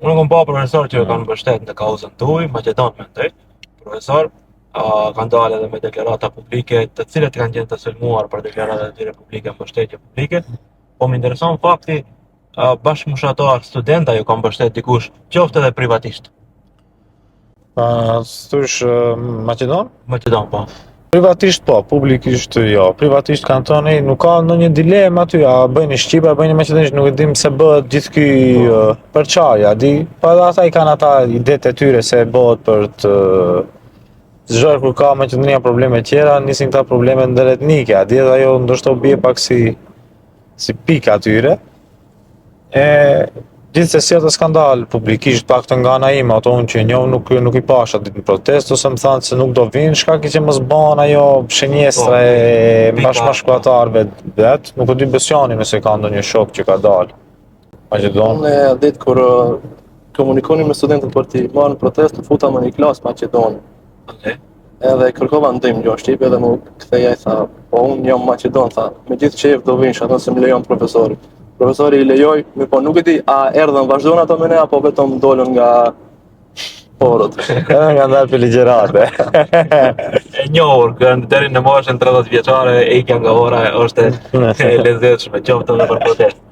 Unë kam pa profesor që kanë mbështet në kauzën tuaj, Maqedon mendoj. Profesor kanë dalë edhe me deklarata publike, të cilët kanë qenë të sulmuar për deklaratat e tyre publike, mbështetje publike. Po më intereson fakti bashkëmoshatar studenta ju kanë mbështet dikush, qoftë edhe privatisht. Thush Maqedon? Maqedon po. Privatisht po, publikisht jo. Privatisht kanë thënë nuk ka ndonjë dilemë aty, a bëjnë shqip, a bëjnë maqedonisht, nuk e dim se bëhet gjithë ky për çaja, di. Pa ata i kanë ata idetë e tyre se bëhet për të zgjuar kur ka Maqedonia probleme tjera, nisin këta probleme ndëretnike, a di ajo ndoshta u bie pak si pikë atyre. Gjithsesi atë skandal publikisht pak të nga ana ime, ato unë që njoh nuk i pasha ditë në protestë ose më thanë se nuk do vinë, shkak që mos bën ajo shënjestra e bashkëbashkëtarëve vet, nuk e di besjani nëse ka ndonjë shok që ka dalë. Maqedon. Unë ditë kur komunikoni me studentët për t'i marrë në protestë, futa më një klasë Maqedon. Okej. Edhe kërkova ndihmë jo shqip edhe më kthejaj tha, po unë jam Maqedon, tha, me gjithë qejf do vinë, atë se më lejon profesori. Profesori i lejoj, po nuk e di, a erdhën vazhdon ato me ne apo vetëm dolën nga porët. Nga ndalë për ligjërate. E njohur, deri në moshën 30 vjeçare, ikja nga ora është e lezetshme, qoftë edhe për protestë.